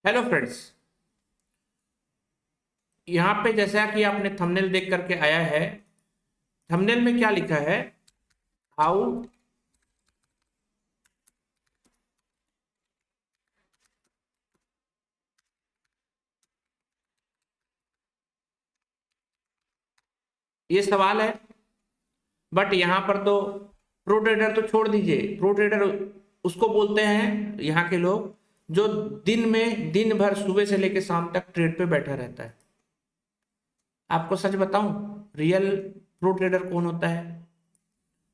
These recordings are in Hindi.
हेलो फ्रेंड्स, यहाँ पे जैसा कि आपने थंबनेल देख करके आया है। थंबनेल में क्या लिखा है? हाउ ये सवाल है। बट यहाँ पर तो प्रो ट्रेडर तो छोड़ दीजिए। प्रो ट्रेडर उसको बोलते हैं यहाँ के लोग जो दिन भर सुबह से लेकर शाम तक ट्रेड पे बैठा रहता है। आपको सच बताऊं, रियल प्रो ट्रेडर कौन होता है?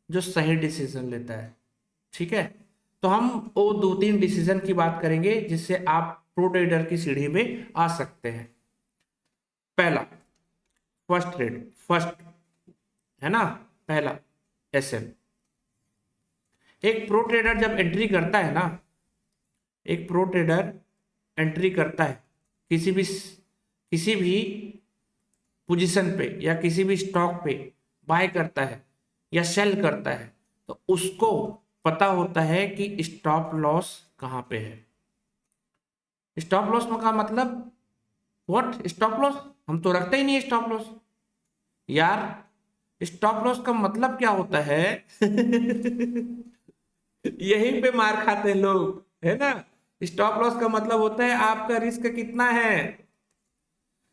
जो सही डिसीजन लेता है। ठीक है, तो हम वो दो तीन डिसीजन की बात करेंगे जिससे आप प्रो ट्रेडर की सीढ़ी में आ सकते हैं। पहला, फर्स्ट ट्रेड, फर्स्ट है ना, पहला एसएल। एक प्रो ट्रेडर जब एंट्री करता है ना, एक प्रो ट्रेडर एंट्री करता है किसी भी पोजीशन पे या किसी भी स्टॉक पे बाय करता है या सेल करता है, तो उसको पता होता है कि स्टॉप लॉस कहाँ पे है। स्टॉप लॉस का मतलब व्हाट? स्टॉप लॉस हम तो रखते ही नहीं स्टॉप लॉस यार। स्टॉप लॉस का मतलब क्या होता है? यहीं पे मार खाते हैं लोग, है ना। स्टॉप लॉस का मतलब होता है आपका रिस्क कितना है।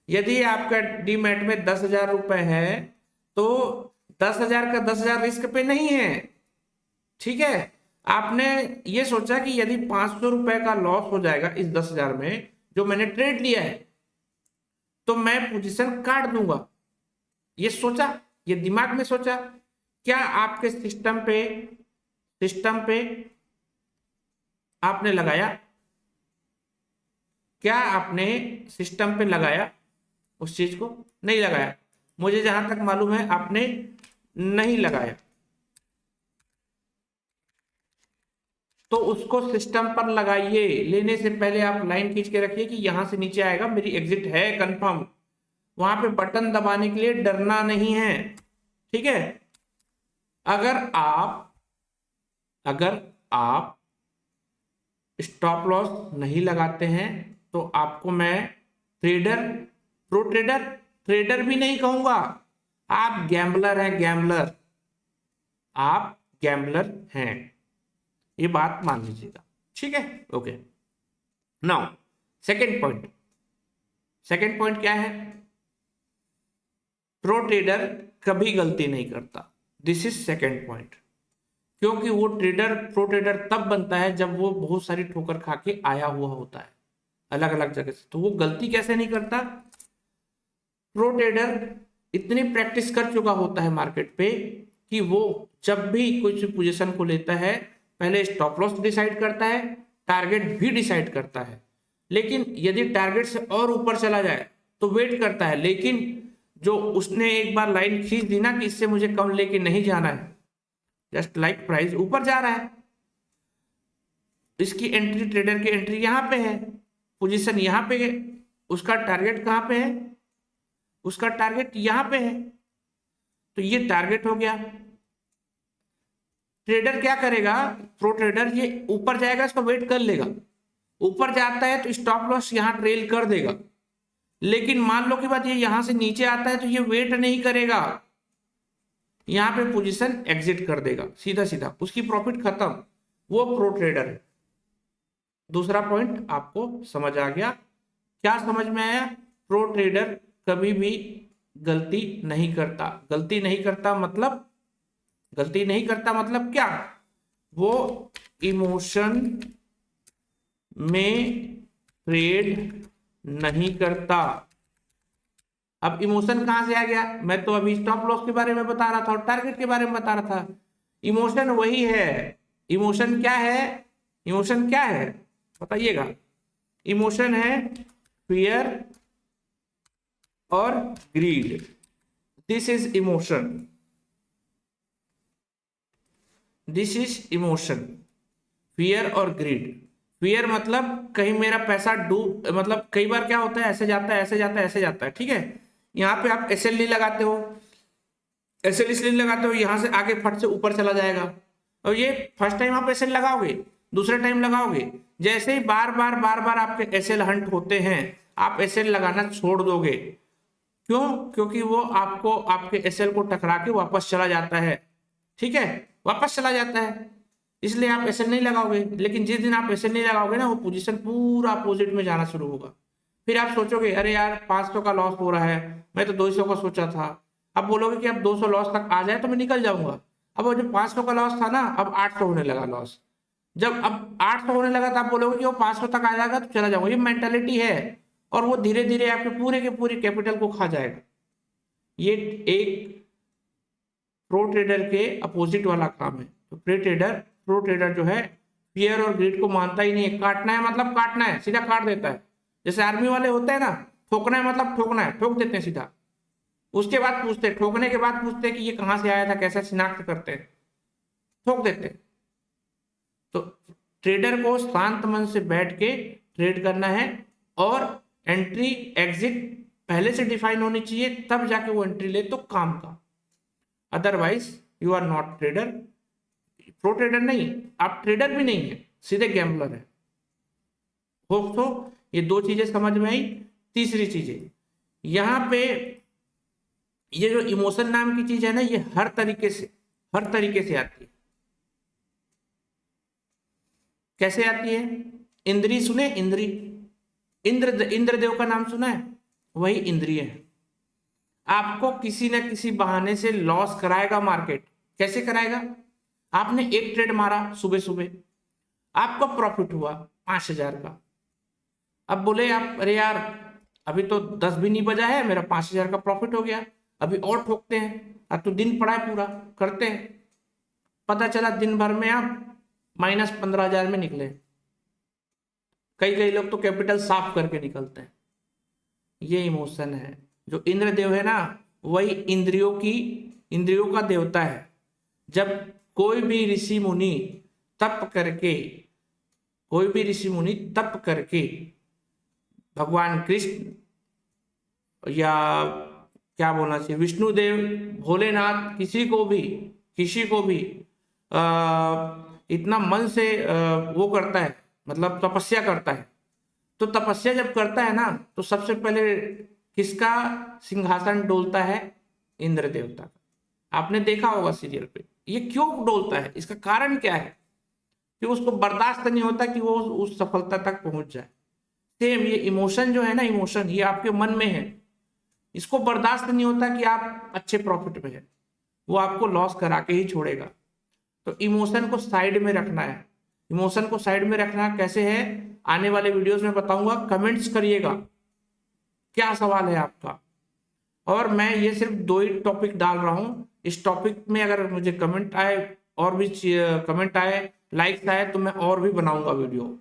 यदि आपका डीमैट में 10,000 रुपए है तो 10,000 का 10,000 रिस्क पे नहीं है। ठीक है, आपने ये सोचा कि यदि 500 रुपए का लॉस हो जाएगा इस 10,000 में जो मैंने ट्रेड लिया है, तो मैं पोजीशन काट दूंगा। ये सोचा, ये दिमाग में सोचा। क्या आपके सिस्टम पे आपने लगाया? क्या आपने सिस्टम पे लगाया उस चीज को? नहीं लगाया। मुझे जहां तक मालूम है आपने नहीं लगाया। तो उसको सिस्टम पर लगाइए। लेने से पहले आप लाइन खींच के रखिए कि यहां से नीचे आएगा, मेरी एग्जिट है कंफर्म। वहां पे बटन दबाने के लिए डरना नहीं है। ठीक है, अगर आप अगर आप स्टॉप लॉस नहीं लगाते हैं तो आपको मैं ट्रेडर प्रो ट्रेडर ट्रेडर भी नहीं कहूंगा। आप गैम्बलर हैं, गैम्बलर। आप गैम्बलर हैं, ये बात मान लीजिएगा। ठीक है, ओके। नाउ सेकेंड पॉइंट क्या है? प्रो ट्रेडर कभी गलती नहीं करता। This is second point. क्योंकि वो प्रो ट्रेडर तब बनता है जब वो बहुत सारी ठोकर खा के आया हुआ होता है अलग अलग जगह से। तो वो गलती कैसे नहीं करता? प्रो ट्रेडर इतनी प्रैक्टिस कर चुका होता है मार्केट पे कि वो जब भी कुछ पोजीशन को लेता है, पहले स्टॉप लॉस डिसाइड करता है, टारगेट भी डिसाइड करता है। लेकिन यदि टारगेट से और ऊपर चला जाए तो वेट करता है। लेकिन जो उसने एक बार लाइन खींच दी ना कि इससे मुझे कम लेके नहीं जाना है, जस्ट लाइक प्राइस ऊपर जा रहा है, इसकी एंट्री, ट्रेडर की एंट्री यहाँ पे है, पोजीशन यहाँ पे है, उसका टारगेट कहाँ पे है? उसका टारगेट यहाँ पे है। तो ये टारगेट हो गया। ट्रेडर क्या करेगा? प्रो ट्रेडर ये ऊपर जाएगा, इसको वेट कर लेगा। ऊपर जाता है तो स्टॉप लॉस यहाँ ट्रेल कर देगा। लेकिन मान लो कि बात ये यहां से नीचे आता है तो ये वेट नहीं करेगा, यहाँ पे पोजीशन एग्जिट कर देगा सीधा सीधा, उसकी प्रॉफिट खत्म। वो प्रो ट्रेडर है। दूसरा पॉइंट आपको समझ आ गया? क्या समझ में आया? प्रो ट्रेडर कभी भी गलती नहीं करता। गलती नहीं करता मतलब क्या? वो इमोशन में ट्रेड नहीं करता। अब इमोशन कहां से आ गया? मैं तो अभी स्टॉप लॉस के बारे में बता रहा था और टारगेट के बारे में बता रहा था। इमोशन वही है। इमोशन क्या है? इमोशन क्या है बताइएगा? इमोशन है फियर और greed. This is emotion. This is emotion, fear और ग्रीड। फियर मतलब कहीं मेरा पैसा डूब, मतलब कई बार क्या होता है, ऐसे जाता है, ऐसे जाता है, ऐसे जाता है। ठीक है, यहाँ पे आप एसएल नहीं लगाते हो, एसएल इसलिए लगाते हो यहां से आगे फट से ऊपर चला जाएगा। और ये फर्स्ट टाइम आप एसएल लगाओगे, दूसरे टाइम लगाओगे। जैसे ही बार बार आपके एसएल हंट होते हैं, आप एसएल लगाना छोड़ दोगे। क्यों? क्योंकि वो आपको आपके एसएल को टकरा के वापस चला जाता है, ठीक है, वापस चला जाता है, इसलिए आप एसएल नहीं लगाओगे। लेकिन जिस दिन आप एसएल नहीं लगाओगे ना, वो पोजीशन पूरा अपोजिट में जाना शुरू होगा। फिर आप सोचोगे अरे यार 500 का लॉस हो रहा है, मैं तो 200 का सोचा था। अब बोलोगे कि अब 200 लॉस तक आ जाए तो मैं निकल जाऊंगा। अब वो जो 500 का लॉस था ना, अब 800 होने लगा लॉस। जब अब 800 होने लगा तो आप बोलोगे कि वो 500 तक आ जाएगा तो चला जाऊंगा। ये मेंटालिटी है, और वो धीरे धीरे आपके पूरे के पूरे कैपिटल को खा जाएगा। ये एक प्रो ट्रेडर के अपोजिट वाला काम है। तो प्रो ट्रेडर जो है फियर और ग्रीड को मानता ही नहीं है। काटना है मतलब काटना है, सीधा काट देता है। जैसे आर्मी वाले होते हैं ना, ठोकना है मतलब ठोकना है, ठोक देते हैं सीधा। उसके बाद पूछते हैं, ठोकने के बाद पूछते हैं कि ये कहां से आया था, कैसे शिनाख्त करते हैं, ठोक देते हैं। तो ट्रेडर को शांत मन से बैठ के ट्रेड करना है, और एंट्री एग्जिट पहले से डिफाइन होनी चाहिए, तब जाके वो एंट्री ले तो काम का। Otherwise you are not trader. Pro trader नहीं, आप ट्रेडर भी नहीं है, सीधे गैम्बलर है। होप तो ये दो चीजें समझ में आई। तीसरी चीजें यहां पे, ये जो इमोशन नाम की चीज है ना, ये हर तरीके से आती है। कैसे आती है? इंद्री सुने? इंद्रदेव का नाम सुना है? वही इंद्रिय है। आपको किसी न किसी बहाने से लॉस कराएगा मार्केट। कैसे कराएगा? आपने एक ट्रेड मारा सुबह सुबह, आपको प्रॉफिट हुआ 5000 का। अब बोले आप अरे यार अभी तो 10 भी नहीं बजा है, मेरा 5000 का प्रॉफिट हो गया, अभी और ठोकते हैं। अब तो दिन पड़ा है पूरा, करते हैं। पता चला दिन भर में आप -15,000 में निकले। कई लोग तो कैपिटल साफ करके निकलते हैं। ये इमोशन है। जो इंद्रदेव है ना, वही इंद्रियों का देवता है। जब कोई भी ऋषि मुनि तप करके भगवान कृष्ण या क्या बोलना चाहिए, विष्णुदेव, भोलेनाथ, किसी को भी इतना मन से वो करता है, मतलब तपस्या करता है। तो तपस्या जब करता है ना, तो सबसे पहले किसका सिंहासन डोलता है? इंद्र देवता का। आपने देखा होगा सीरियल पे। ये क्यों डोलता है? इसका कारण क्या है? कि उसको बर्दाश्त नहीं होता कि वो उस सफलता तक पहुंच जाए। सेम ये इमोशन जो है ना, इमोशन ये आपके मन में है, इसको बर्दाश्त नहीं होता कि आप अच्छे प्रॉफिट में है, वो आपको लॉस करा के ही छोड़ेगा। तो इमोशन को साइड में रखना है। इमोशन को साइड में रखना कैसे है, आने वाले वीडियोस में बताऊंगा। कमेंट्स करिएगा क्या सवाल है आपका। और मैं ये सिर्फ 2 ही टॉपिक डाल रहा हूं। इस टॉपिक में अगर मुझे कमेंट आए, और भी कमेंट आए, लाइक्स आए, तो मैं और भी बनाऊंगा वीडियो,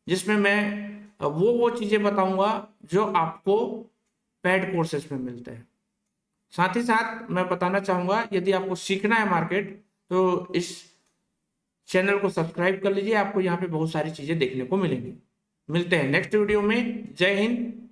जिसमें मैं वो चीजें बताऊंगा जो आपको पेड कोर्सेज में मिलते हैं। साथ ही साथ मैं बताना चाहूंगा, यदि आपको सीखना है मार्केट, तो इस चैनल को सब्सक्राइब कर लीजिए। आपको यहाँ पे बहुत सारी चीजें देखने को मिलेंगी। मिलते हैं नेक्स्ट वीडियो में। जय हिंद,